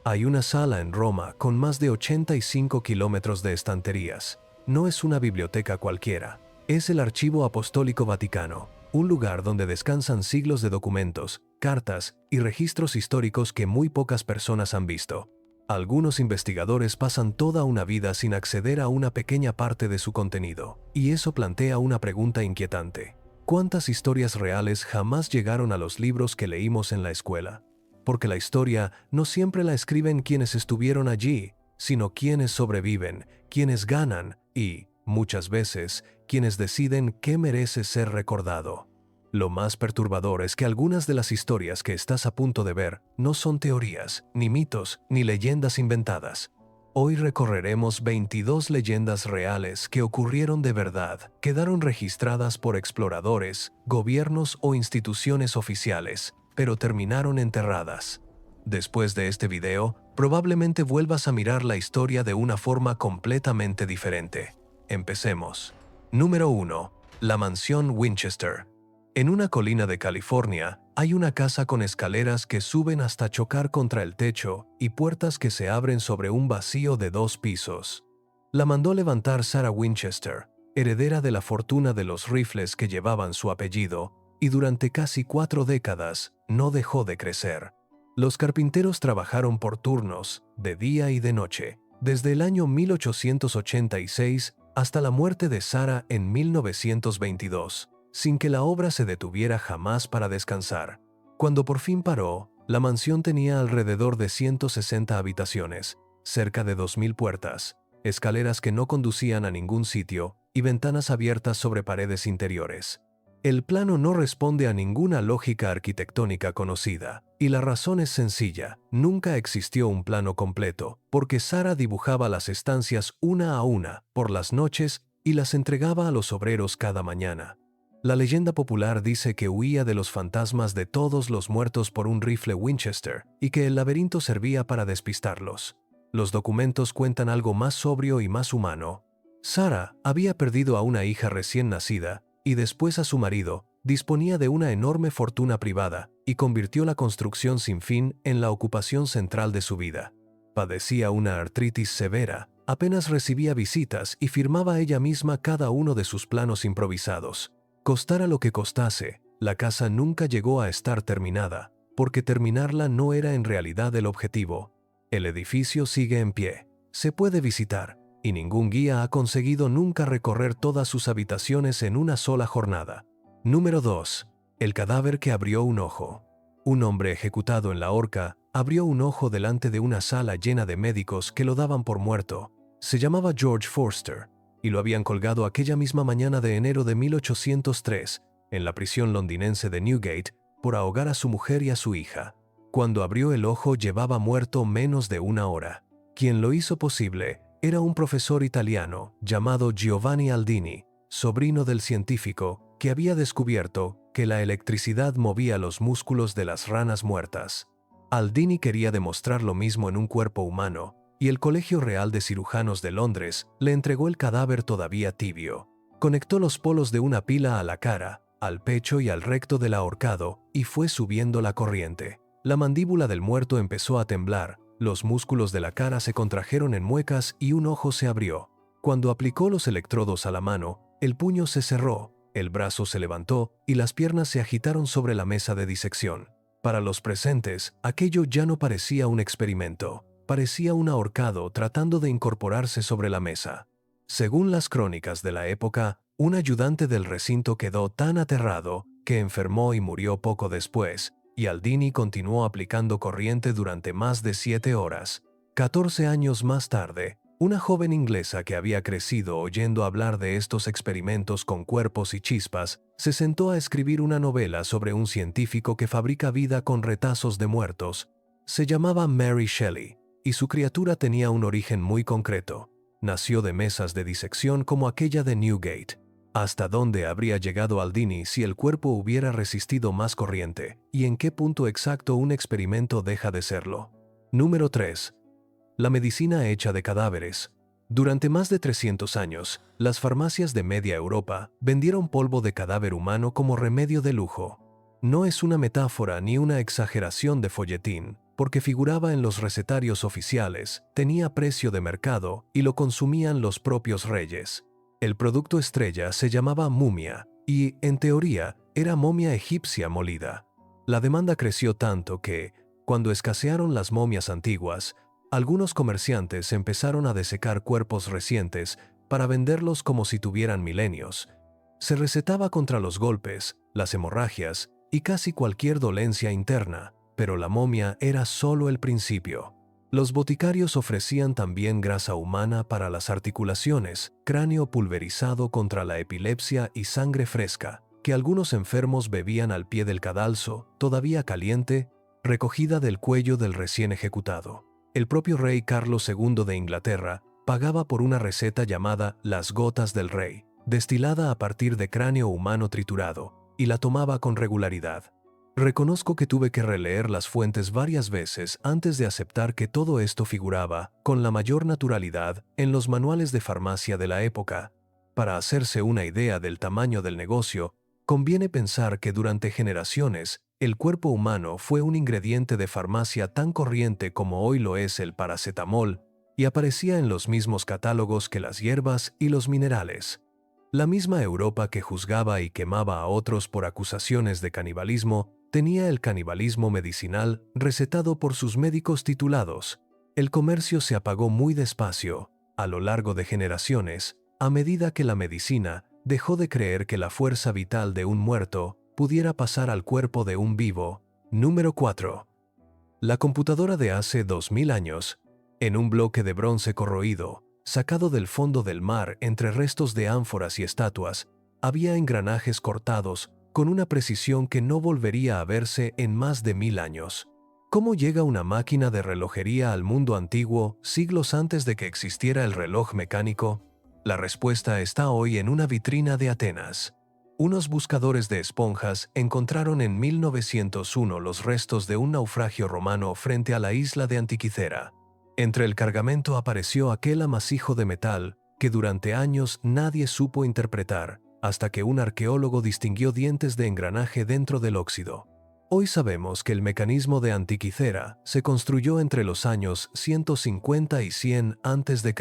Hay una sala en Roma con más de 85 kilómetros de estanterías. No es una biblioteca cualquiera, es el Archivo Apostólico Vaticano, un lugar donde descansan siglos de documentos, cartas y registros históricos que muy pocas personas han visto. Algunos investigadores pasan toda una vida sin acceder a una pequeña parte de su contenido, y eso plantea una pregunta inquietante. ¿Cuántas historias reales jamás llegaron a los libros que leímos en la escuela? Porque la historia no siempre la escriben quienes estuvieron allí, sino quienes sobreviven, quienes ganan y, muchas veces, quienes deciden qué merece ser recordado. Lo más perturbador es que algunas de las historias que estás a punto de ver no son teorías, ni mitos, ni leyendas inventadas. Hoy recorreremos 22 leyendas reales que ocurrieron de verdad, quedaron registradas por exploradores, gobiernos o instituciones oficiales, pero terminaron enterradas. Después de este video, probablemente vuelvas a mirar la historia de una forma completamente diferente. Empecemos. Número 1. La Mansión Winchester. En una colina de California, hay una casa con escaleras que suben hasta chocar contra el techo y puertas que se abren sobre un vacío de 2 pisos. La mandó levantar Sarah Winchester, heredera de la fortuna de los rifles que llevaban su apellido, y durante casi 4 décadas no dejó de crecer. Los carpinteros trabajaron por turnos, de día y de noche, desde el año 1886 hasta la muerte de Sarah en 1922. Sin que la obra se detuviera jamás para descansar. Cuando por fin paró, la mansión tenía alrededor de 160 habitaciones, cerca de 2.000 puertas, escaleras que no conducían a ningún sitio y ventanas abiertas sobre paredes interiores. El plano no responde a ninguna lógica arquitectónica conocida, y la razón es sencilla: nunca existió un plano completo, porque Sarah dibujaba las estancias una a una, por las noches, y las entregaba a los obreros cada mañana. La leyenda popular dice que huía de los fantasmas de todos los muertos por un rifle Winchester y que el laberinto servía para despistarlos. Los documentos cuentan algo más sobrio y más humano. Sarah había perdido a una hija recién nacida y después a su marido, disponía de una enorme fortuna privada y convirtió la construcción sin fin en la ocupación central de su vida. Padecía una artritis severa, apenas recibía visitas y firmaba ella misma cada uno de sus planos improvisados. Costara lo que costase, la casa nunca llegó a estar terminada, porque terminarla no era en realidad el objetivo. El edificio sigue en pie, se puede visitar, y ningún guía ha conseguido nunca recorrer todas sus habitaciones en una sola jornada. Número 2. El cadáver que abrió un ojo. Un hombre ejecutado en la horca abrió un ojo delante de una sala llena de médicos que lo daban por muerto. Se llamaba George Forster, y lo habían colgado aquella misma mañana de enero de 1803, en la prisión londinense de Newgate, por ahogar a su mujer y a su hija. Cuando abrió el ojo llevaba muerto menos de una hora. Quien lo hizo posible era un profesor italiano llamado Giovanni Aldini, sobrino del científico que había descubierto que la electricidad movía los músculos de las ranas muertas. Aldini quería demostrar lo mismo en un cuerpo humano, y el Colegio Real de Cirujanos de Londres le entregó el cadáver todavía tibio. Conectó los polos de una pila a la cara, al pecho y al recto del ahorcado y fue subiendo la corriente. La mandíbula del muerto empezó a temblar, los músculos de la cara se contrajeron en muecas y un ojo se abrió. Cuando aplicó los electrodos a la mano, el puño se cerró, el brazo se levantó y las piernas se agitaron sobre la mesa de disección. Para los presentes, aquello ya no parecía un experimento. Parecía un ahorcado tratando de incorporarse sobre la mesa. Según las crónicas de la época, un ayudante del recinto quedó tan aterrado que enfermó y murió poco después, y Aldini continuó aplicando corriente durante más de 7 horas. 14 años más tarde, una joven inglesa que había crecido oyendo hablar de estos experimentos con cuerpos y chispas, se sentó a escribir una novela sobre un científico que fabrica vida con retazos de muertos. Se llamaba Mary Shelley, y su criatura tenía un origen muy concreto. Nació de mesas de disección como aquella de Newgate. ¿Hasta dónde habría llegado Aldini si el cuerpo hubiera resistido más corriente? ¿Y en qué punto exacto un experimento deja de serlo? Número 3. La medicina hecha de cadáveres. Durante más de 300 años, las farmacias de media Europa vendieron polvo de cadáver humano como remedio de lujo. No es una metáfora ni una exageración de folletín, porque figuraba en los recetarios oficiales, tenía precio de mercado y lo consumían los propios reyes. El producto estrella se llamaba mumia y, en teoría, era momia egipcia molida. La demanda creció tanto que, cuando escasearon las momias antiguas, algunos comerciantes empezaron a desecar cuerpos recientes para venderlos como si tuvieran milenios. Se recetaba contra los golpes, las hemorragias y casi cualquier dolencia interna, pero la momia era solo el principio. Los boticarios ofrecían también grasa humana para las articulaciones, cráneo pulverizado contra la epilepsia y sangre fresca, que algunos enfermos bebían al pie del cadalso, todavía caliente, recogida del cuello del recién ejecutado. El propio rey Carlos II de Inglaterra pagaba por una receta llamada las gotas del rey, destilada a partir de cráneo humano triturado, y la tomaba con regularidad. Reconozco que tuve que releer las fuentes varias veces antes de aceptar que todo esto figuraba, con la mayor naturalidad, en los manuales de farmacia de la época. Para hacerse una idea del tamaño del negocio, conviene pensar que durante generaciones, el cuerpo humano fue un ingrediente de farmacia tan corriente como hoy lo es el paracetamol, y aparecía en los mismos catálogos que las hierbas y los minerales. La misma Europa que juzgaba y quemaba a otros por acusaciones de canibalismo, tenía el canibalismo medicinal recetado por sus médicos titulados. El comercio se apagó muy despacio, a lo largo de generaciones, a medida que la medicina dejó de creer que la fuerza vital de un muerto pudiera pasar al cuerpo de un vivo. Número 4. La computadora de hace 2000 años, en un bloque de bronce corroído, sacado del fondo del mar entre restos de ánforas y estatuas, había engranajes cortados con una precisión que no volvería a verse en más de 1000 años. ¿Cómo llega una máquina de relojería al mundo antiguo siglos antes de que existiera el reloj mecánico? La respuesta está hoy en una vitrina de Atenas. Unos buscadores de esponjas encontraron en 1901 los restos de un naufragio romano frente a la isla de Antiquicera. Entre el cargamento apareció aquel amasijo de metal que durante años nadie supo interpretar, hasta que un arqueólogo distinguió dientes de engranaje dentro del óxido. Hoy sabemos que el mecanismo de Antiquicera se construyó entre los años 150 y 100 a.C.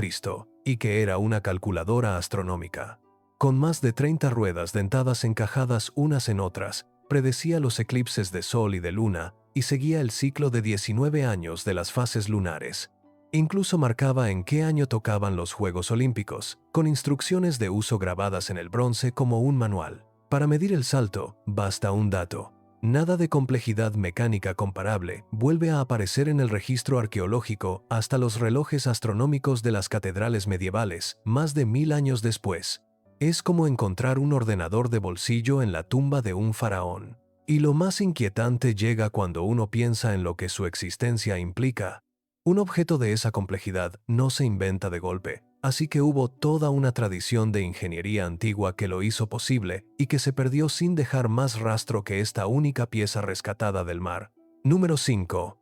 y que era una calculadora astronómica. Con más de 30 ruedas dentadas encajadas unas en otras, predecía los eclipses de sol y de luna y seguía el ciclo de 19 años de las fases lunares. Incluso marcaba en qué año tocaban los Juegos Olímpicos, con instrucciones de uso grabadas en el bronce como un manual. Para medir el salto, basta un dato. Nada de complejidad mecánica comparable vuelve a aparecer en el registro arqueológico hasta los relojes astronómicos de las catedrales medievales, más de 1000 años después. Es como encontrar un ordenador de bolsillo en la tumba de un faraón. Y lo más inquietante llega cuando uno piensa en lo que su existencia implica. Un objeto de esa complejidad no se inventa de golpe, así que hubo toda una tradición de ingeniería antigua que lo hizo posible y que se perdió sin dejar más rastro que esta única pieza rescatada del mar. Número 5.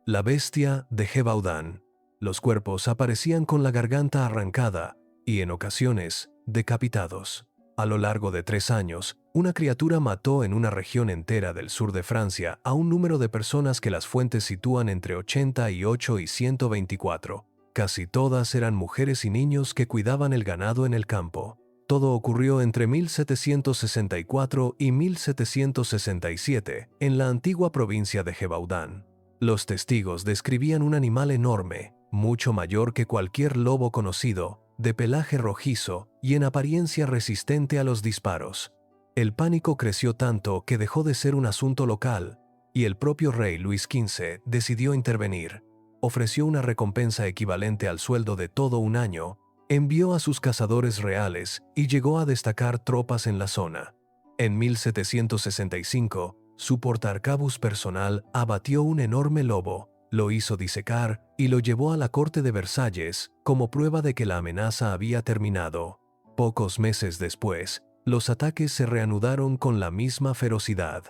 La bestia de Gévaudan. Los cuerpos aparecían con la garganta arrancada y, en ocasiones, decapitados. A lo largo de 3 años, una criatura mató en una región entera del sur de Francia a un número de personas que las fuentes sitúan entre 88 y 124. Casi todas eran mujeres y niños que cuidaban el ganado en el campo. Todo ocurrió entre 1764 y 1767 en la antigua provincia de Gévaudan. Los testigos describían un animal enorme, mucho mayor que cualquier lobo conocido, de pelaje rojizo y en apariencia resistente a los disparos. El pánico creció tanto que dejó de ser un asunto local, y el propio rey Luis XV decidió intervenir. Ofreció una recompensa equivalente al sueldo de todo un año, envió a sus cazadores reales y llegó a destacar tropas en la zona. En 1765, su portaarcabuz personal abatió un enorme lobo, lo hizo disecar y lo llevó a la corte de Versalles como prueba de que la amenaza había terminado. Pocos meses después, los ataques se reanudaron con la misma ferocidad.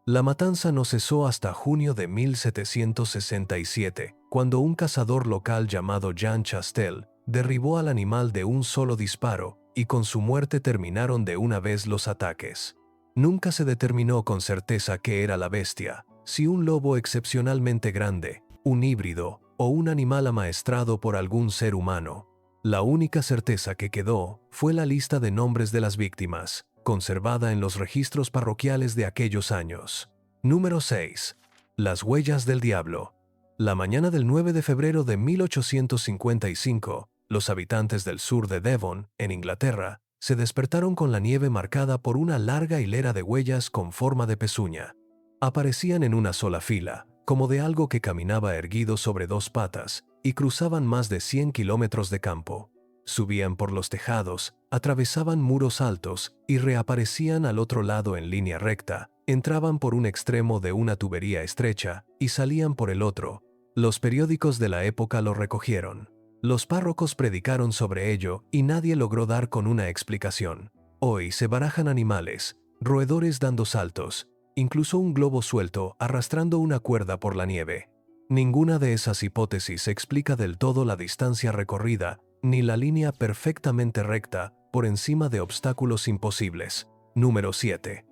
La matanza no cesó hasta junio de 1767, cuando un cazador local llamado Jean Chastel derribó al animal de un solo disparo y con su muerte terminaron de una vez los ataques. Nunca se determinó con certeza qué era la bestia, si un lobo excepcionalmente grande, un híbrido o un animal amaestrado por algún ser humano. La única certeza que quedó fue la lista de nombres de las víctimas, conservada en los registros parroquiales de aquellos años. Número 6. Las huellas del diablo. La mañana del 9 de febrero de 1855, los habitantes del sur de Devon, en Inglaterra, se despertaron con la nieve marcada por una larga hilera de huellas con forma de pezuña. Aparecían en una sola fila, como de algo que caminaba erguido sobre dos patas, y cruzaban más de 100 kilómetros de campo. Subían por los tejados, atravesaban muros altos y reaparecían al otro lado en línea recta, entraban por un extremo de una tubería estrecha y salían por el otro. Los periódicos de la época lo recogieron. Los párrocos predicaron sobre ello y nadie logró dar con una explicación. Hoy se barajan animales, roedores dando saltos, incluso un globo suelto arrastrando una cuerda por la nieve. Ninguna de esas hipótesis explica del todo la distancia recorrida, ni la línea perfectamente recta por encima de obstáculos imposibles. Número 7.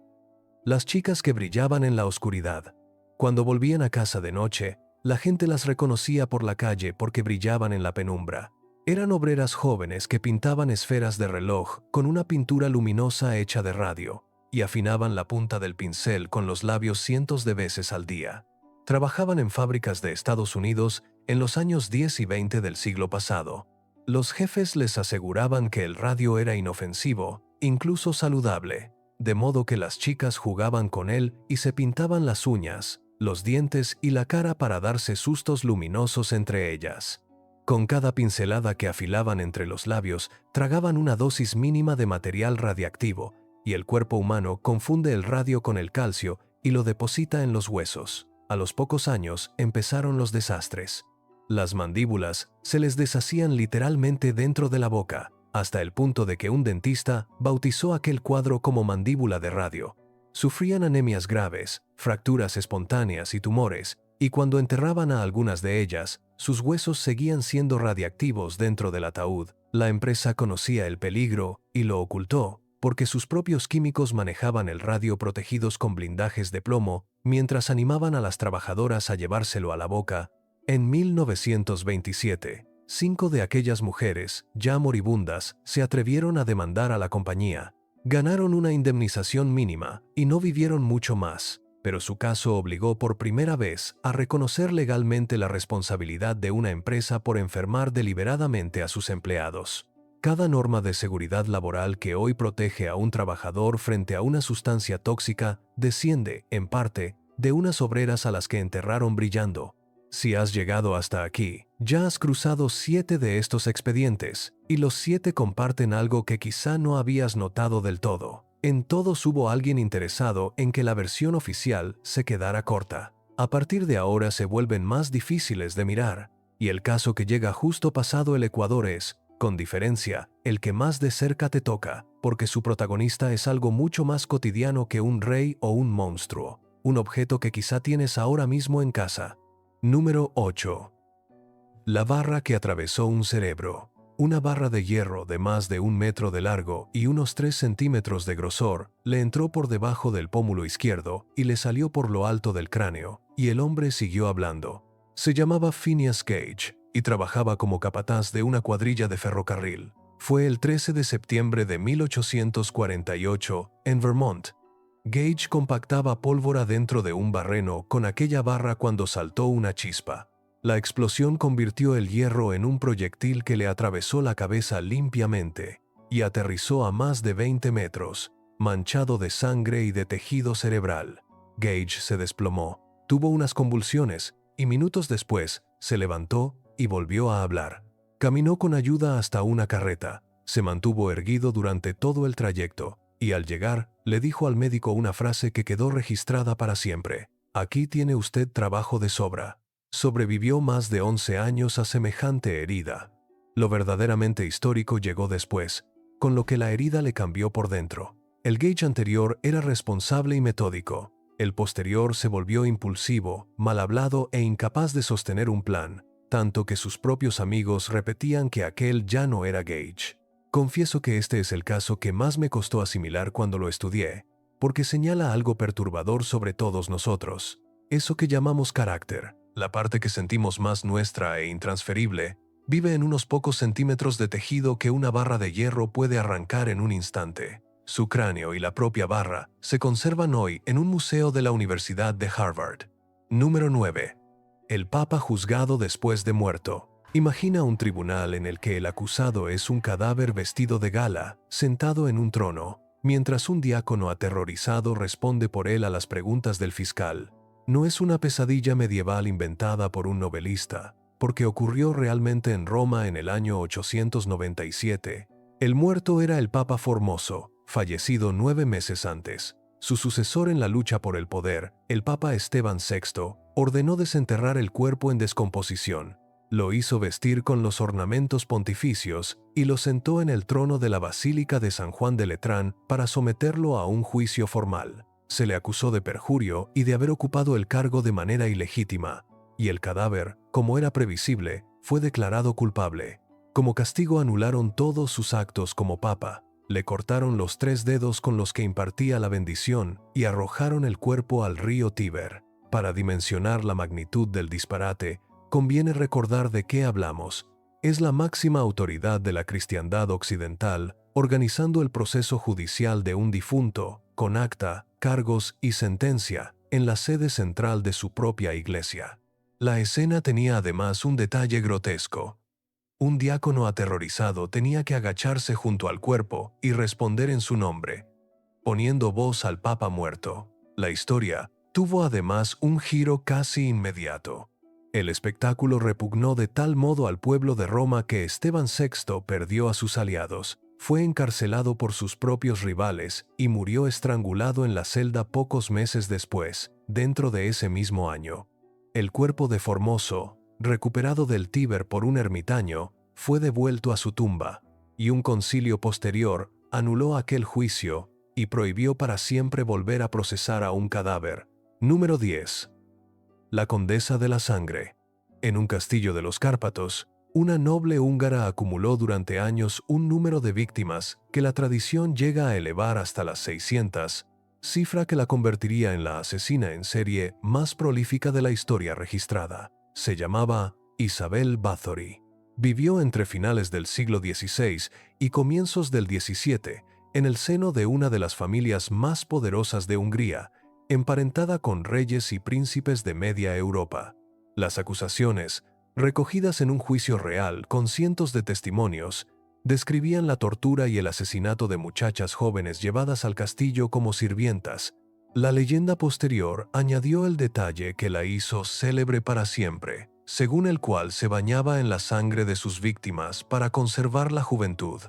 Las chicas que brillaban en la oscuridad. Cuando volvían a casa de noche, la gente las reconocía por la calle porque brillaban en la penumbra. Eran obreras jóvenes que pintaban esferas de reloj con una pintura luminosa hecha de radio, y afinaban la punta del pincel con los labios cientos de veces al día. Trabajaban en fábricas de Estados Unidos en los años 10 y 20 del siglo pasado. Los jefes les aseguraban que el radio era inofensivo, incluso saludable, de modo que las chicas jugaban con él y se pintaban las uñas, los dientes y la cara para darse sustos luminosos entre ellas. Con cada pincelada que afilaban entre los labios, tragaban una dosis mínima de material radiactivo, y el cuerpo humano confunde el radio con el calcio y lo deposita en los huesos. A los pocos años empezaron los desastres. Las mandíbulas se les deshacían literalmente dentro de la boca, hasta el punto de que un dentista bautizó aquel cuadro como mandíbula de radio. Sufrían anemias graves, fracturas espontáneas y tumores, y cuando enterraban a algunas de ellas, sus huesos seguían siendo radiactivos dentro del ataúd. La empresa conocía el peligro y lo ocultó, porque sus propios químicos manejaban el radio protegidos con blindajes de plomo, mientras animaban a las trabajadoras a llevárselo a la boca. En 1927, 5 de aquellas mujeres, ya moribundas, se atrevieron a demandar a la compañía. Ganaron una indemnización mínima y no vivieron mucho más, pero su caso obligó por primera vez a reconocer legalmente la responsabilidad de una empresa por enfermar deliberadamente a sus empleados. Cada norma de seguridad laboral que hoy protege a un trabajador frente a una sustancia tóxica desciende, en parte, de unas obreras a las que enterraron brillando. Si has llegado hasta aquí, ya has cruzado 7 de estos expedientes, y los 7 comparten algo que quizá no habías notado del todo. En todos hubo alguien interesado en que la versión oficial se quedara corta. A partir de ahora se vuelven más difíciles de mirar, y el caso que llega justo pasado el Ecuador es, con diferencia, el que más de cerca te toca, porque su protagonista es algo mucho más cotidiano que un rey o un monstruo, un objeto que quizá tienes ahora mismo en casa. Número 8. La barra que atravesó un cerebro. Una barra de hierro de más de 1 metro de largo y unos 3 centímetros de grosor le entró por debajo del pómulo izquierdo y le salió por lo alto del cráneo, y el hombre siguió hablando. Se llamaba Phineas Gage y trabajaba como capataz de una cuadrilla de ferrocarril. Fue el 13 de septiembre de 1848 en Vermont. Gage compactaba pólvora dentro de un barreno con aquella barra cuando saltó una chispa. La explosión convirtió el hierro en un proyectil que le atravesó la cabeza limpiamente y aterrizó a más de 20 metros, manchado de sangre y de tejido cerebral. Gage se desplomó, tuvo unas convulsiones y minutos después se levantó y volvió a hablar. Caminó con ayuda hasta una carreta, se mantuvo erguido durante todo el trayecto y al llegar le dijo al médico una frase que quedó registrada para siempre: «Aquí tiene usted trabajo de sobra». Sobrevivió más de 11 años a semejante herida. Lo verdaderamente histórico llegó después, con lo que la herida le cambió por dentro. El Gage anterior era responsable y metódico. El posterior se volvió impulsivo, mal hablado e incapaz de sostener un plan, tanto que sus propios amigos repetían que aquel ya no era Gage. Confieso que este es el caso que más me costó asimilar cuando lo estudié, porque señala algo perturbador sobre todos nosotros, eso que llamamos carácter. La parte que sentimos más nuestra e intransferible vive en unos pocos centímetros de tejido que una barra de hierro puede arrancar en un instante. Su cráneo y la propia barra se conservan hoy en un museo de la Universidad de Harvard. Número 9. El Papa juzgado después de muerto. Imagina un tribunal en el que el acusado es un cadáver vestido de gala, sentado en un trono, mientras un diácono aterrorizado responde por él a las preguntas del fiscal. No es una pesadilla medieval inventada por un novelista, porque ocurrió realmente en Roma en el año 897. El muerto era el Papa Formoso, fallecido 9 meses antes. Su sucesor en la lucha por el poder, el Papa Esteban VI, ordenó desenterrar el cuerpo en descomposición. Lo hizo vestir con los ornamentos pontificios y lo sentó en el trono de la Basílica de San Juan de Letrán para someterlo a un juicio formal. Se le acusó de perjurio y de haber ocupado el cargo de manera ilegítima, y el cadáver, como era previsible, fue declarado culpable. Como castigo anularon todos sus actos como papa, le cortaron los 3 dedos con los que impartía la bendición y arrojaron el cuerpo al río Tíber. Para dimensionar la magnitud del disparate, conviene recordar de qué hablamos. Es la máxima autoridad de la cristiandad occidental, organizando el proceso judicial de un difunto, con acta, cargos y sentencia, en la sede central de su propia iglesia. La escena tenía además un detalle grotesco. Un diácono aterrorizado tenía que agacharse junto al cuerpo y responder en su nombre, poniendo voz al Papa muerto. La historia tuvo además un giro casi inmediato. El espectáculo repugnó de tal modo al pueblo de Roma que Esteban VI perdió a sus aliados, fue encarcelado por sus propios rivales y murió estrangulado en la celda pocos meses después, dentro de ese mismo año. El cuerpo de Formoso, recuperado del Tíber por un ermitaño, fue devuelto a su tumba, y un concilio posterior anuló aquel juicio y prohibió para siempre volver a procesar a un cadáver. Número 10. La Condesa de la Sangre. En un castillo de los Cárpatos, una noble húngara acumuló durante años un número de víctimas que la tradición llega a elevar hasta las 600, cifra que la convertiría en la asesina en serie más prolífica de la historia registrada. Se llamaba Isabel Bathory. Vivió entre finales del siglo XVI y comienzos del XVII en el seno de una de las familias más poderosas de Hungría, emparentada con reyes y príncipes de media Europa. Las acusaciones, recogidas en un juicio real con cientos de testimonios, describían la tortura y el asesinato de muchachas jóvenes llevadas al castillo como sirvientas. La leyenda posterior añadió el detalle que la hizo célebre para siempre, según el cual se bañaba en la sangre de sus víctimas para conservar la juventud.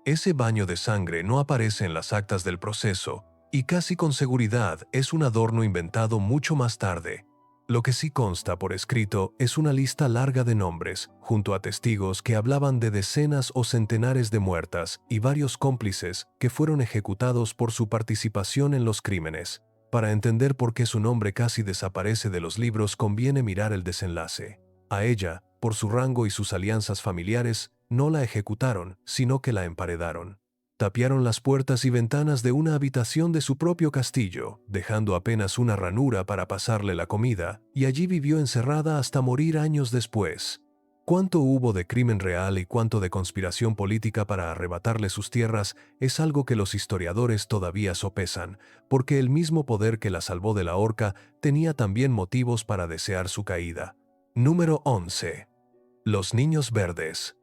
Ese baño de sangre no aparece en las actas del proceso, y casi con seguridad es un adorno inventado mucho más tarde. Lo que sí consta por escrito es una lista larga de nombres, junto a testigos que hablaban de decenas o centenares de muertas y varios cómplices que fueron ejecutados por su participación en los crímenes. Para entender por qué su nombre casi desaparece de los libros conviene mirar el desenlace. A ella, por su rango y sus alianzas familiares, no la ejecutaron, sino que la emparedaron. Tapiaron las puertas y ventanas de una habitación de su propio castillo, dejando apenas una ranura para pasarle la comida, y allí vivió encerrada hasta morir años después. Cuánto hubo de crimen real y cuánto de conspiración política para arrebatarle sus tierras es algo que los historiadores todavía sopesan, porque el mismo poder que la salvó de la horca tenía también motivos para desear su caída. Número 11. Los niños verdes.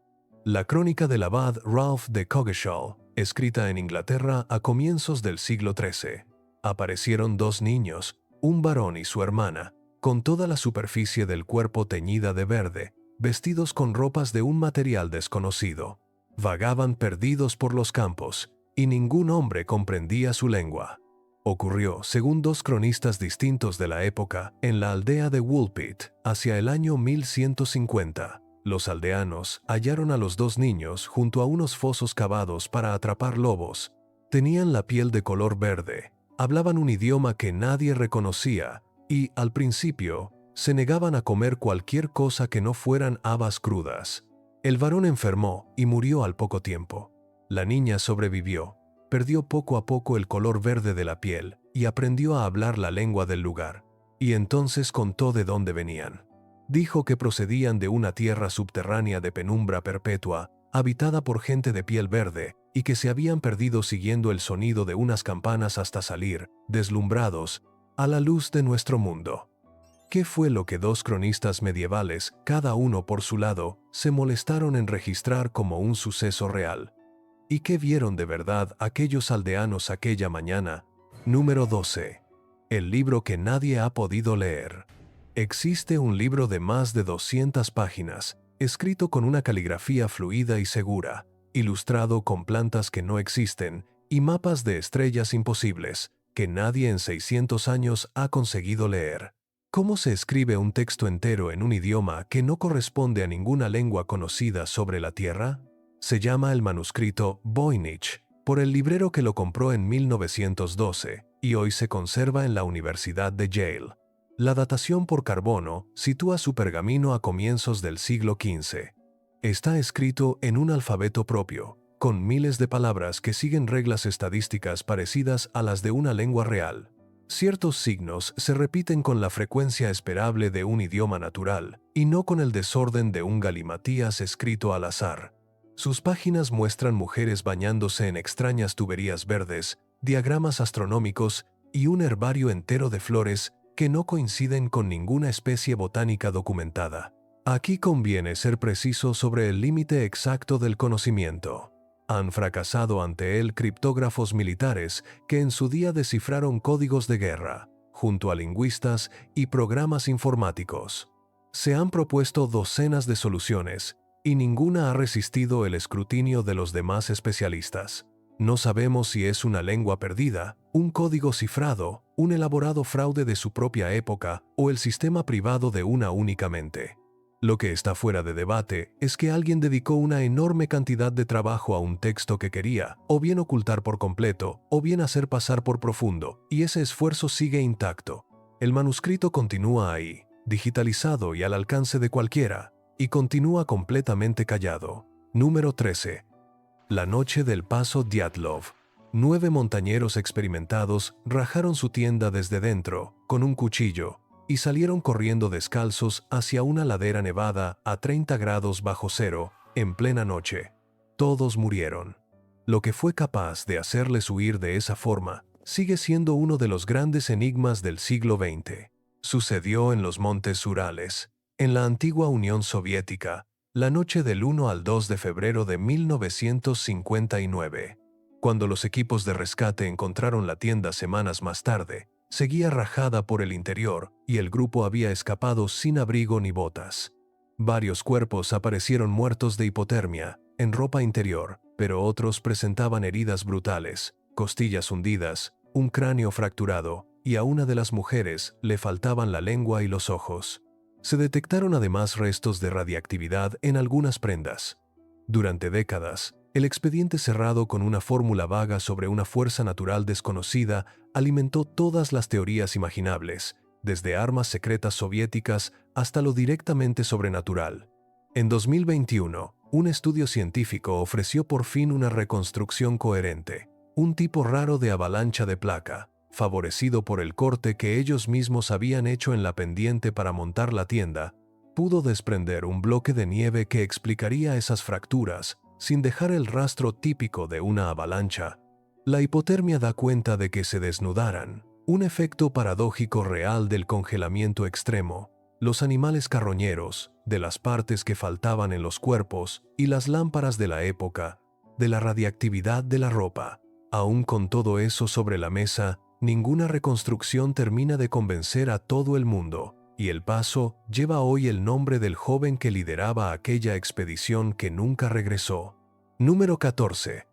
La crónica del abad Ralph de Coggeshall, escrita en Inglaterra a comienzos del siglo XIII. Aparecieron 2 niños, un varón y su hermana, con toda la superficie del cuerpo teñida de verde, vestidos con ropas de un material desconocido. Vagaban perdidos por los campos, y ningún hombre comprendía su lengua. Ocurrió, según 2 cronistas distintos de la época, en la aldea de Woolpit, hacia el año 1150. Los aldeanos hallaron a los 2 niños junto a unos fosos cavados para atrapar lobos. Tenían la piel de color verde, hablaban un idioma que nadie reconocía y, al principio, se negaban a comer cualquier cosa que no fueran habas crudas. El varón enfermó y murió al poco tiempo. La niña sobrevivió, perdió poco a poco el color verde de la piel y aprendió a hablar la lengua del lugar. Y entonces contó de dónde venían. Dijo que procedían de una tierra subterránea de penumbra perpetua, habitada por gente de piel verde, y que se habían perdido siguiendo el sonido de unas campanas hasta salir, deslumbrados, a la luz de nuestro mundo. ¿Qué fue lo que dos cronistas medievales, cada uno por su lado, se molestaron en registrar como un suceso real? ¿Y qué vieron de verdad aquellos aldeanos aquella mañana? Número 12. El libro que nadie ha podido leer. Existe un libro de más de 200 páginas, escrito con una caligrafía fluida y segura, ilustrado con plantas que no existen y mapas de estrellas imposibles, que nadie en 600 años ha conseguido leer. ¿Cómo se escribe un texto entero en un idioma que no corresponde a ninguna lengua conocida sobre la Tierra? Se llama el manuscrito Voynich, por el librero que lo compró en 1912, y hoy se conserva en la Universidad de Yale. La datación por carbono sitúa su pergamino a comienzos del siglo XV. Está escrito en un alfabeto propio, con miles de palabras que siguen reglas estadísticas parecidas a las de una lengua real. Ciertos signos se repiten con la frecuencia esperable de un idioma natural, y no con el desorden de un galimatías escrito al azar. Sus páginas muestran mujeres bañándose en extrañas tuberías verdes, diagramas astronómicos y un herbario entero de flores que no coinciden con ninguna especie botánica documentada. Aquí conviene ser preciso sobre el límite exacto del conocimiento. Han fracasado ante él criptógrafos militares que en su día descifraron códigos de guerra, junto a lingüistas y programas informáticos. Se han propuesto docenas de soluciones, y ninguna ha resistido el escrutinio de los demás especialistas. No sabemos si es una lengua perdida, un código cifrado, un elaborado fraude de su propia época o el sistema privado de una única mente. Lo que está fuera de debate es que alguien dedicó una enorme cantidad de trabajo a un texto que quería, o bien ocultar por completo, o bien hacer pasar por profundo, y ese esfuerzo sigue intacto. El manuscrito continúa ahí, digitalizado y al alcance de cualquiera, y continúa completamente callado. Número 13. La noche del paso Dyatlov. 9 montañeros experimentados rajaron su tienda desde dentro, con un cuchillo, y salieron corriendo descalzos hacia una ladera nevada a 30 grados bajo cero, en plena noche. Todos murieron. Lo que fue capaz de hacerles huir de esa forma sigue siendo uno de los grandes enigmas del siglo XX. Sucedió en los montes Urales, en la antigua Unión Soviética, la noche del 1 al 2 de febrero de 1959. Cuando los equipos de rescate encontraron la tienda semanas más tarde, seguía rajada por el interior y el grupo había escapado sin abrigo ni botas. Varios cuerpos aparecieron muertos de hipotermia, en ropa interior, pero otros presentaban heridas brutales, costillas hundidas, un cráneo fracturado, y a una de las mujeres le faltaban la lengua y los ojos. Se detectaron además restos de radiactividad en algunas prendas. Durante décadas, el expediente cerrado con una fórmula vaga sobre una fuerza natural desconocida alimentó todas las teorías imaginables, desde armas secretas soviéticas hasta lo directamente sobrenatural. En 2021, un estudio científico ofreció por fin una reconstrucción coherente, un tipo raro de avalancha de placa, favorecido por el corte que ellos mismos habían hecho en la pendiente para montar la tienda, pudo desprender un bloque de nieve que explicaría esas fracturas, sin dejar el rastro típico de una avalancha. La hipotermia da cuenta de que se desnudaran, un efecto paradójico real del congelamiento extremo, los animales carroñeros, de las partes que faltaban en los cuerpos y las lámparas de la época, de la radiactividad de la ropa. Aún con todo eso sobre la mesa, ninguna reconstrucción termina de convencer a todo el mundo, y el paso lleva hoy el nombre del joven que lideraba aquella expedición que nunca regresó. Número 14.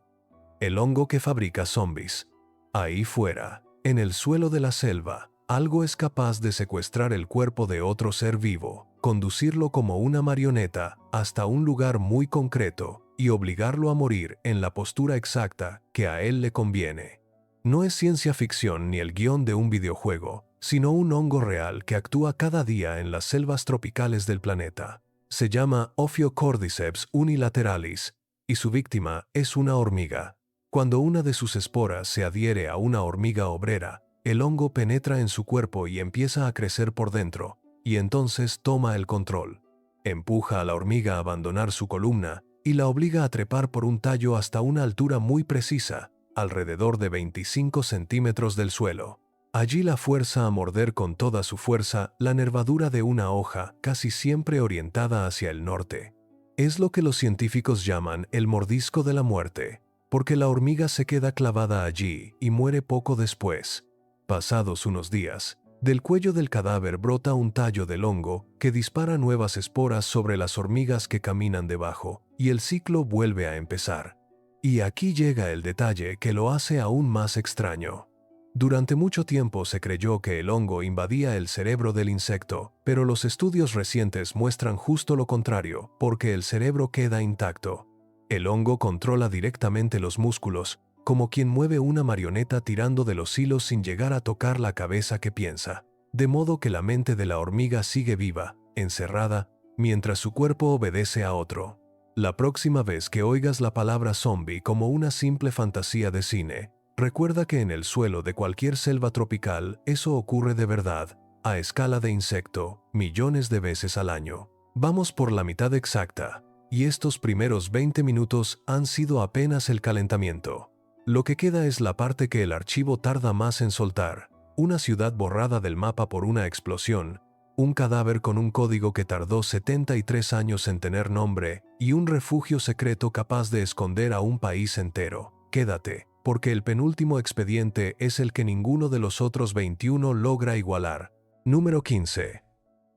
El hongo que fabrica zombies. Ahí fuera, en el suelo de la selva, algo es capaz de secuestrar el cuerpo de otro ser vivo, conducirlo como una marioneta hasta un lugar muy concreto y obligarlo a morir en la postura exacta que a él le conviene. No es ciencia ficción ni el guión de un videojuego, sino un hongo real que actúa cada día en las selvas tropicales del planeta. Se llama Ophiocordyceps unilateralis, y su víctima es una hormiga. Cuando una de sus esporas se adhiere a una hormiga obrera, el hongo penetra en su cuerpo y empieza a crecer por dentro, y entonces toma el control. Empuja a la hormiga a abandonar su columna y la obliga a trepar por un tallo hasta una altura muy precisa, alrededor de 25 centímetros del suelo. Allí la fuerza a morder con toda su fuerza la nervadura de una hoja, casi siempre orientada hacia el norte. Es lo que los científicos llaman el mordisco de la muerte, porque la hormiga se queda clavada allí y muere poco después. Pasados unos días, del cuello del cadáver brota un tallo del hongo que dispara nuevas esporas sobre las hormigas que caminan debajo, y el ciclo vuelve a empezar. Y aquí llega el detalle que lo hace aún más extraño. Durante mucho tiempo se creyó que el hongo invadía el cerebro del insecto, pero los estudios recientes muestran justo lo contrario, porque el cerebro queda intacto. El hongo controla directamente los músculos, como quien mueve una marioneta tirando de los hilos sin llegar a tocar la cabeza que piensa, de modo que la mente de la hormiga sigue viva, encerrada, mientras su cuerpo obedece a otro. La próxima vez que oigas la palabra zombie como una simple fantasía de cine, recuerda que en el suelo de cualquier selva tropical eso ocurre de verdad, a escala de insecto, millones de veces al año. Vamos por la mitad exacta, y estos primeros 20 minutos han sido apenas el calentamiento. Lo que queda es la parte que el archivo tarda más en soltar: una ciudad borrada del mapa por una explosión, un cadáver con un código que tardó 73 años en tener nombre, y un refugio secreto capaz de esconder a un país entero. Quédate, porque el penúltimo expediente es el que ninguno de los otros 21 logra igualar. Número 15.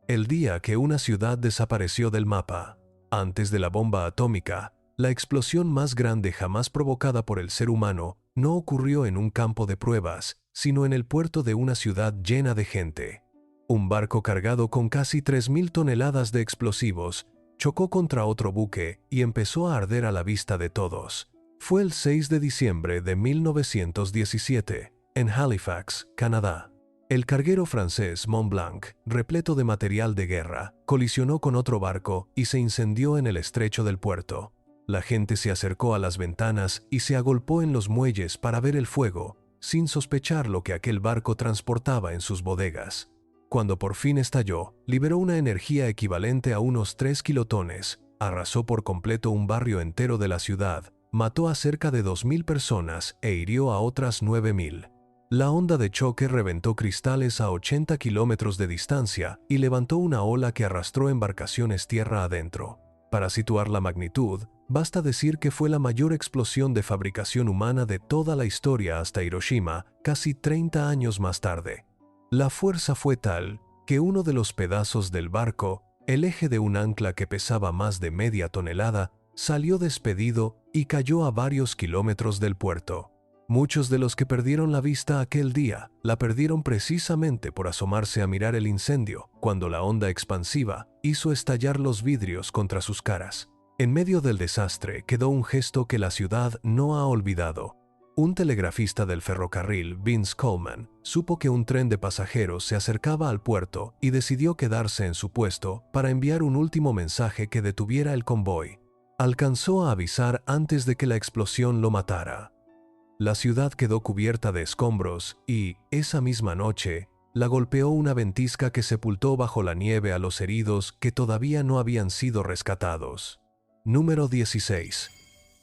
El día que una ciudad desapareció del mapa. Antes de la bomba atómica, la explosión más grande jamás provocada por el ser humano no ocurrió en un campo de pruebas, sino en el puerto de una ciudad llena de gente. Un barco cargado con casi 3.000 toneladas de explosivos chocó contra otro buque y empezó a arder a la vista de todos. Fue el 6 de diciembre de 1917, en Halifax, Canadá. El carguero francés Mont Blanc, repleto de material de guerra, colisionó con otro barco y se incendió en el estrecho del puerto. La gente se acercó a las ventanas y se agolpó en los muelles para ver el fuego, sin sospechar lo que aquel barco transportaba en sus bodegas. Cuando por fin estalló, liberó una energía equivalente a unos 3 kilotones, arrasó por completo un barrio entero de la ciudad, mató a cerca de 2.000 personas e hirió a otras 9.000. La onda de choque reventó cristales a 80 kilómetros de distancia y levantó una ola que arrastró embarcaciones tierra adentro. Para situar la magnitud, basta decir que fue la mayor explosión de fabricación humana de toda la historia hasta Hiroshima, casi 30 años más tarde. La fuerza fue tal que uno de los pedazos del barco, el eje de un ancla que pesaba más de media tonelada, salió despedido y cayó a varios kilómetros del puerto. Muchos de los que perdieron la vista aquel día la perdieron precisamente por asomarse a mirar el incendio, cuando la onda expansiva hizo estallar los vidrios contra sus caras. En medio del desastre quedó un gesto que la ciudad no ha olvidado. Un telegrafista del ferrocarril, Vince Coleman, supo que un tren de pasajeros se acercaba al puerto y decidió quedarse en su puesto para enviar un último mensaje que detuviera el convoy. Alcanzó a avisar antes de que la explosión lo matara. La ciudad quedó cubierta de escombros y, esa misma noche, la golpeó una ventisca que sepultó bajo la nieve a los heridos que todavía no habían sido rescatados. Número 16.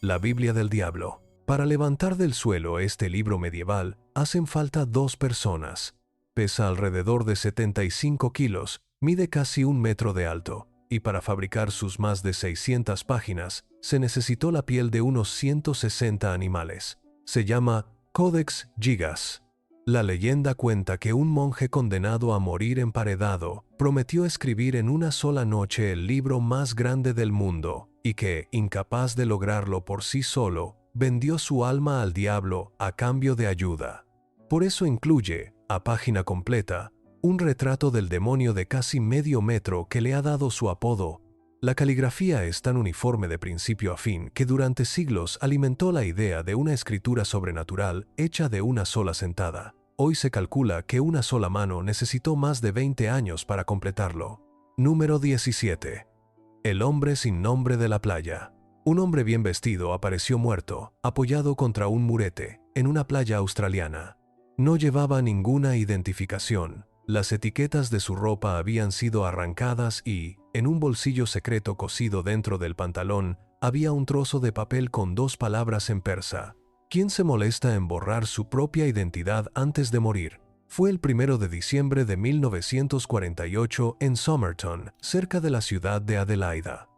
La Biblia del Diablo. Para levantar del suelo este libro medieval, hacen falta 2 personas. Pesa alrededor de 75 kilos, mide casi 1 metro de alto, y para fabricar sus más de 600 páginas, se necesitó la piel de unos 160 animales. Se llama Codex Gigas. La leyenda cuenta que un monje condenado a morir emparedado prometió escribir en una sola noche el libro más grande del mundo y que, incapaz de lograrlo por sí solo, vendió su alma al diablo a cambio de ayuda. Por eso incluye, a página completa, un retrato del demonio de casi medio metro que le ha dado su apodo. La caligrafía es tan uniforme de principio a fin que durante siglos alimentó la idea de una escritura sobrenatural hecha de una sola sentada. Hoy se calcula que una sola mano necesitó más de 20 años para completarlo. Número 17. El hombre sin nombre de la playa. Un hombre bien vestido apareció muerto, apoyado contra un murete, en una playa australiana. No llevaba ninguna identificación. Las etiquetas de su ropa habían sido arrancadas y, en un bolsillo secreto cosido dentro del pantalón, había un trozo de papel con 2 palabras en persa. ¿Quién se molesta en borrar su propia identidad antes de morir? Fue el 1 de diciembre de 1948 en Somerton, cerca de la ciudad de Adelaida.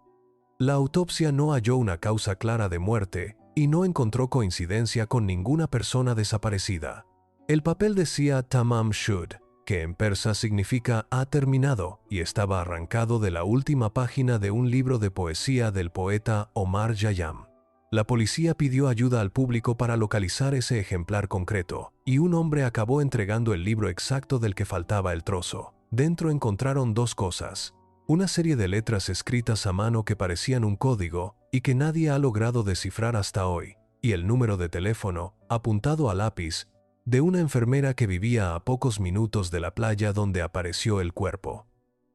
La autopsia no halló una causa clara de muerte y no encontró coincidencia con ninguna persona desaparecida. El papel decía Tamam Shud, que en persa significa ha terminado, y estaba arrancado de la última página de un libro de poesía del poeta Omar Khayyam. La policía pidió ayuda al público para localizar ese ejemplar concreto, y un hombre acabó entregando el libro exacto del que faltaba el trozo. Dentro encontraron 2 cosas: una serie de letras escritas a mano que parecían un código y que nadie ha logrado descifrar hasta hoy, y el número de teléfono, apuntado a lápiz, de una enfermera que vivía a pocos minutos de la playa donde apareció el cuerpo.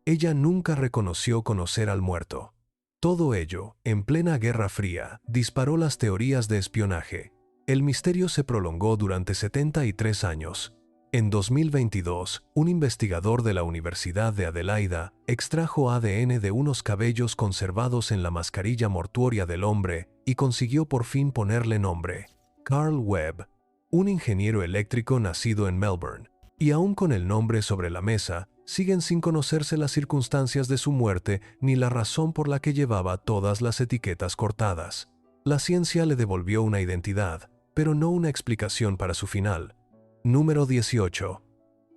Ella nunca reconoció conocer al muerto. Todo ello, en plena Guerra Fría, disparó las teorías de espionaje. El misterio se prolongó durante 73 años. En 2022, un investigador de la Universidad de Adelaida extrajo ADN de unos cabellos conservados en la mascarilla mortuoria del hombre y consiguió por fin ponerle nombre: Carl Webb, un ingeniero eléctrico nacido en Melbourne. Y aún con el nombre sobre la mesa, siguen sin conocerse las circunstancias de su muerte ni la razón por la que llevaba todas las etiquetas cortadas. La ciencia le devolvió una identidad, pero no una explicación para su final. Número 18.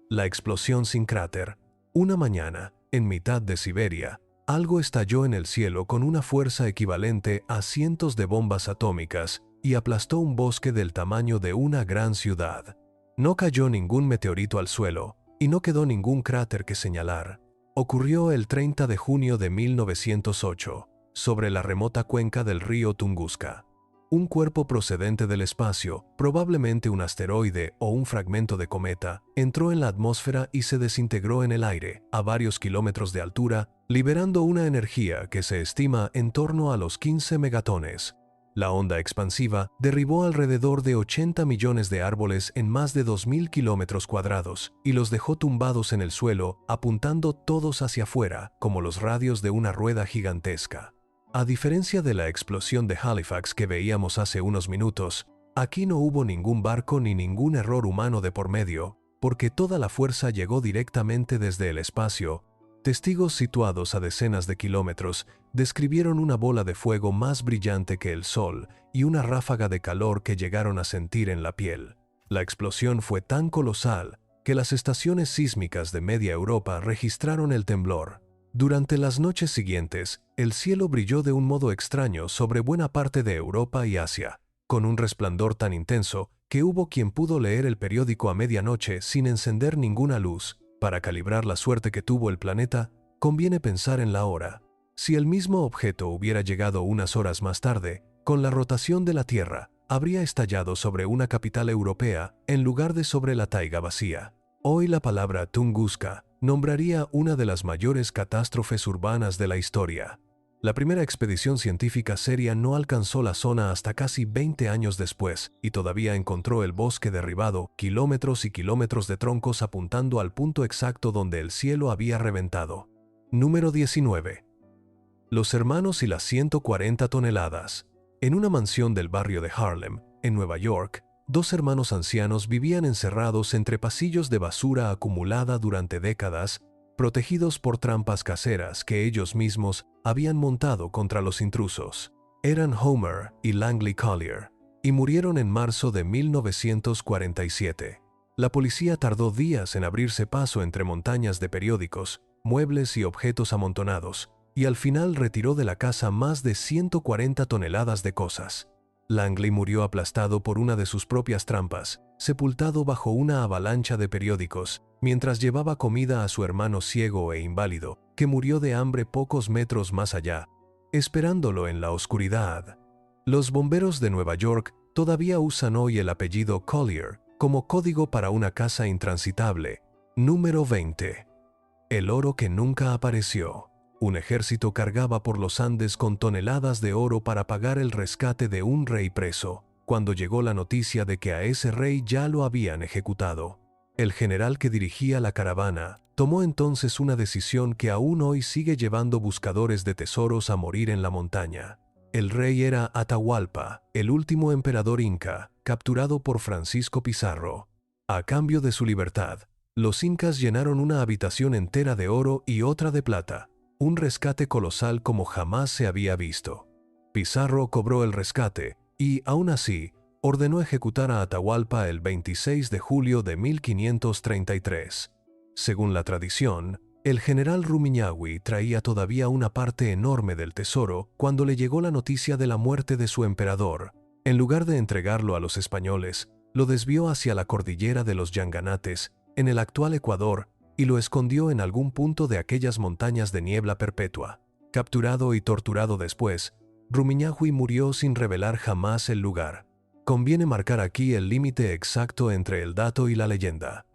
La explosión sin cráter. Una mañana, en mitad de Siberia, algo estalló en el cielo con una fuerza equivalente a cientos de bombas atómicas y aplastó un bosque del tamaño de una gran ciudad. No cayó ningún meteorito al suelo, y no quedó ningún cráter que señalar. Ocurrió el 30 de junio de 1908, sobre la remota cuenca del río Tunguska. Un cuerpo procedente del espacio, probablemente un asteroide o un fragmento de cometa, entró en la atmósfera y se desintegró en el aire, a varios kilómetros de altura, liberando una energía que se estima en torno a los 15 megatones. La onda expansiva derribó alrededor de 80 millones de árboles en más de 2.000 kilómetros cuadrados y los dejó tumbados en el suelo, apuntando todos hacia afuera, como los radios de una rueda gigantesca. A diferencia de la explosión de Halifax que veíamos hace unos minutos, aquí no hubo ningún barco ni ningún error humano de por medio, porque toda la fuerza llegó directamente desde el espacio. Testigos situados a decenas de kilómetros describieron una bola de fuego más brillante que el sol y una ráfaga de calor que llegaron a sentir en la piel. La explosión fue tan colosal que las estaciones sísmicas de media Europa registraron el temblor. Durante las noches siguientes, el cielo brilló de un modo extraño sobre buena parte de Europa y Asia, con un resplandor tan intenso que hubo quien pudo leer el periódico a medianoche sin encender ninguna luz. Para calibrar la suerte que tuvo el planeta, conviene pensar en la hora. Si el mismo objeto hubiera llegado unas horas más tarde, con la rotación de la Tierra, habría estallado sobre una capital europea en lugar de sobre la taiga vacía. Hoy la palabra Tunguska nombraría una de las mayores catástrofes urbanas de la historia. La primera expedición científica seria no alcanzó la zona hasta casi 20 años después y todavía encontró el bosque derribado, kilómetros y kilómetros de troncos apuntando al punto exacto donde el cielo había reventado. Número 19. Los hermanos y las 140 toneladas. En una mansión del barrio de Harlem, en Nueva York, 2 hermanos ancianos vivían encerrados entre pasillos de basura acumulada durante décadas, protegidos por trampas caseras que ellos mismos habían montado contra los intrusos. Eran Homer y Langley Collier, y murieron en marzo de 1947. La policía tardó días en abrirse paso entre montañas de periódicos, muebles y objetos amontonados, y al final retiró de la casa más de 140 toneladas de cosas. Langley murió aplastado por una de sus propias trampas, sepultado bajo una avalancha de periódicos, mientras llevaba comida a su hermano ciego e inválido, que murió de hambre pocos metros más allá, esperándolo en la oscuridad. Los bomberos de Nueva York todavía usan hoy el apellido Collier como código para una casa intransitable. Número 20. El oro que nunca apareció. Un ejército cargaba por los Andes con toneladas de oro para pagar el rescate de un rey preso, cuando llegó la noticia de que a ese rey ya lo habían ejecutado. El general que dirigía la caravana tomó entonces una decisión que aún hoy sigue llevando buscadores de tesoros a morir en la montaña. El rey era Atahualpa, el último emperador inca, capturado por Francisco Pizarro. A cambio de su libertad, los incas llenaron una habitación entera de oro y otra de plata, un rescate colosal como jamás se había visto. Pizarro cobró el rescate y, aún así, ordenó ejecutar a Atahualpa el 26 de julio de 1533. Según la tradición, el general Rumiñahui traía todavía una parte enorme del tesoro cuando le llegó la noticia de la muerte de su emperador. En lugar de entregarlo a los españoles, lo desvió hacia la cordillera de los Yanganates, en el actual Ecuador, y lo escondió en algún punto de aquellas montañas de niebla perpetua. Capturado y torturado después, Rumiñahui murió sin revelar jamás el lugar. Conviene marcar aquí el límite exacto entre el dato y la leyenda.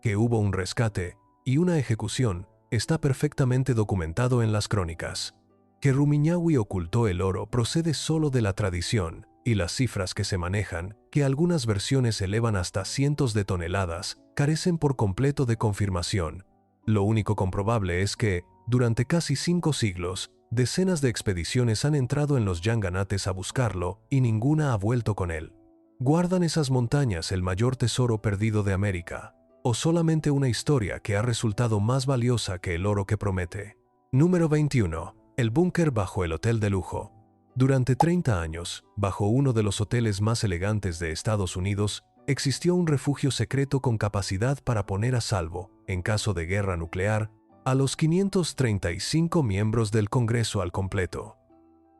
Que hubo un rescate y una ejecución está perfectamente documentado en las crónicas. Que Rumiñahui ocultó el oro procede solo de la tradición, y las cifras que se manejan, que algunas versiones elevan hasta cientos de toneladas, carecen por completo de confirmación. Lo único comprobable es que, durante casi 5 siglos, decenas de expediciones han entrado en los Yanganates a buscarlo y ninguna ha vuelto con él. ¿Guardan esas montañas el mayor tesoro perdido de América? ¿O solamente una historia que ha resultado más valiosa que el oro que promete? Número 21. El búnker bajo el hotel de lujo. Durante 30 años, bajo uno de los hoteles más elegantes de Estados Unidos, existió un refugio secreto con capacidad para poner a salvo, en caso de guerra nuclear, a los 535 miembros del Congreso al completo.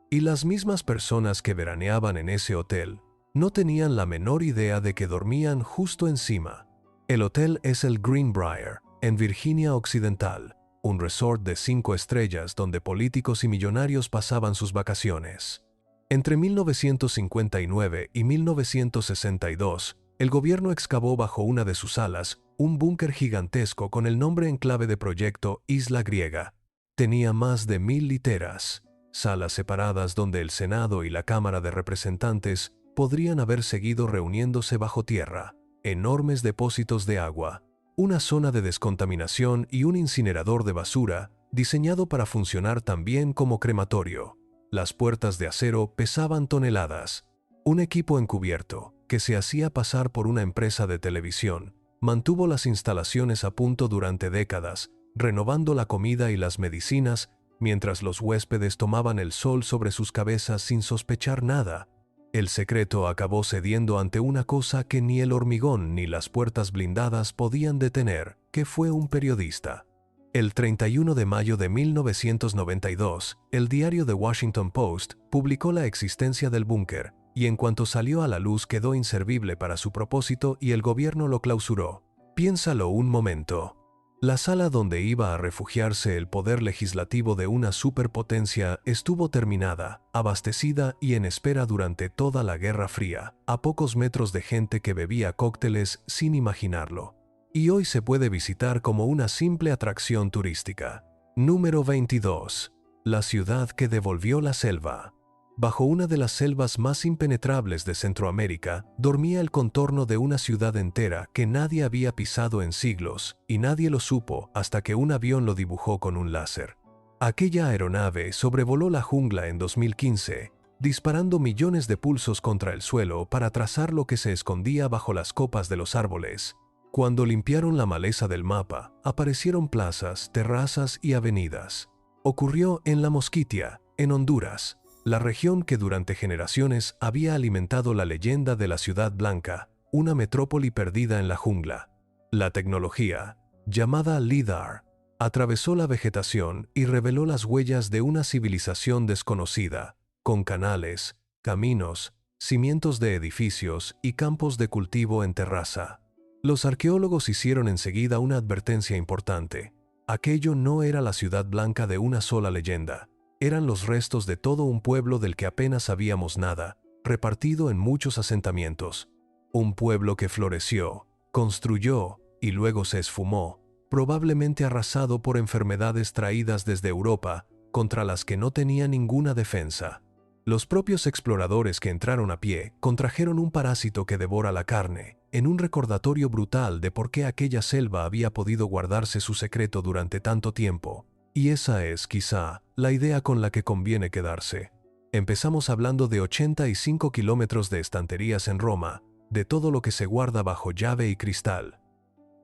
Y las mismas personas que veraneaban en ese hotel no tenían la menor idea de que dormían justo encima. El hotel es el Greenbrier, en Virginia Occidental, un resort de 5 estrellas donde políticos y millonarios pasaban sus vacaciones. Entre 1959 y 1962, el gobierno excavó bajo una de sus alas un búnker gigantesco con el nombre en clave de proyecto Isla Griega. Tenía más de 1000 literas, salas separadas donde el Senado y la Cámara de Representantes podrían haber seguido reuniéndose bajo tierra, enormes depósitos de agua, una zona de descontaminación y un incinerador de basura diseñado para funcionar también como crematorio. Las puertas de acero pesaban toneladas. Un equipo encubierto, que se hacía pasar por una empresa de televisión, mantuvo las instalaciones a punto durante décadas, renovando la comida y las medicinas mientras los huéspedes tomaban el sol sobre sus cabezas sin sospechar nada. El secreto acabó cediendo ante una cosa que ni el hormigón ni las puertas blindadas podían detener, que fue un periodista. El 31 de mayo de 1992, el diario The Washington Post publicó la existencia del búnker, y en cuanto salió a la luz quedó inservible para su propósito y el gobierno lo clausuró. Piénsalo un momento. La sala donde iba a refugiarse el poder legislativo de una superpotencia estuvo terminada, abastecida y en espera durante toda la Guerra Fría, a pocos metros de gente que bebía cócteles sin imaginarlo. Y hoy se puede visitar como una simple atracción turística. Número 22. La ciudad que devolvió la selva. Bajo una de las selvas más impenetrables de Centroamérica, dormía el contorno de una ciudad entera que nadie había pisado en siglos, y nadie lo supo hasta que un avión lo dibujó con un láser. Aquella aeronave sobrevoló la jungla en 2015, disparando millones de pulsos contra el suelo para trazar lo que se escondía bajo las copas de los árboles. Cuando limpiaron la maleza del mapa, aparecieron plazas, terrazas y avenidas. Ocurrió en La Mosquitia, en Honduras, la región que durante generaciones había alimentado la leyenda de la Ciudad Blanca, una metrópoli perdida en la jungla. La tecnología, llamada LIDAR, atravesó la vegetación y reveló las huellas de una civilización desconocida, con canales, caminos, cimientos de edificios y campos de cultivo en terraza. Los arqueólogos hicieron enseguida una advertencia importante. Aquello no era la Ciudad Blanca de una sola leyenda. Eran los restos de todo un pueblo del que apenas sabíamos nada, repartido en muchos asentamientos. Un pueblo que floreció, construyó y luego se esfumó, probablemente arrasado por enfermedades traídas desde Europa, contra las que no tenía ninguna defensa. Los propios exploradores que entraron a pie contrajeron un parásito que devora la carne, en un recordatorio brutal de por qué aquella selva había podido guardarse su secreto durante tanto tiempo. Y esa es, quizá, la idea con la que conviene quedarse. Empezamos hablando de 85 kilómetros de estanterías en Roma, de todo lo que se guarda bajo llave y cristal.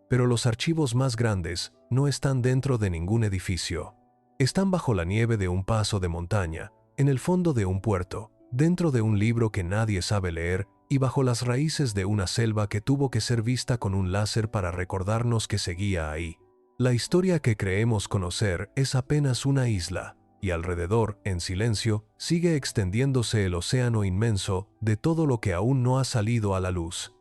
Pero los archivos más grandes no están dentro de ningún edificio. Están bajo la nieve de un paso de montaña, en el fondo de un puerto, dentro de un libro que nadie sabe leer y bajo las raíces de una selva que tuvo que ser vista con un láser para recordarnos que seguía ahí. La historia que creemos conocer es apenas una isla, y alrededor, en silencio, sigue extendiéndose el océano inmenso de todo lo que aún no ha salido a la luz.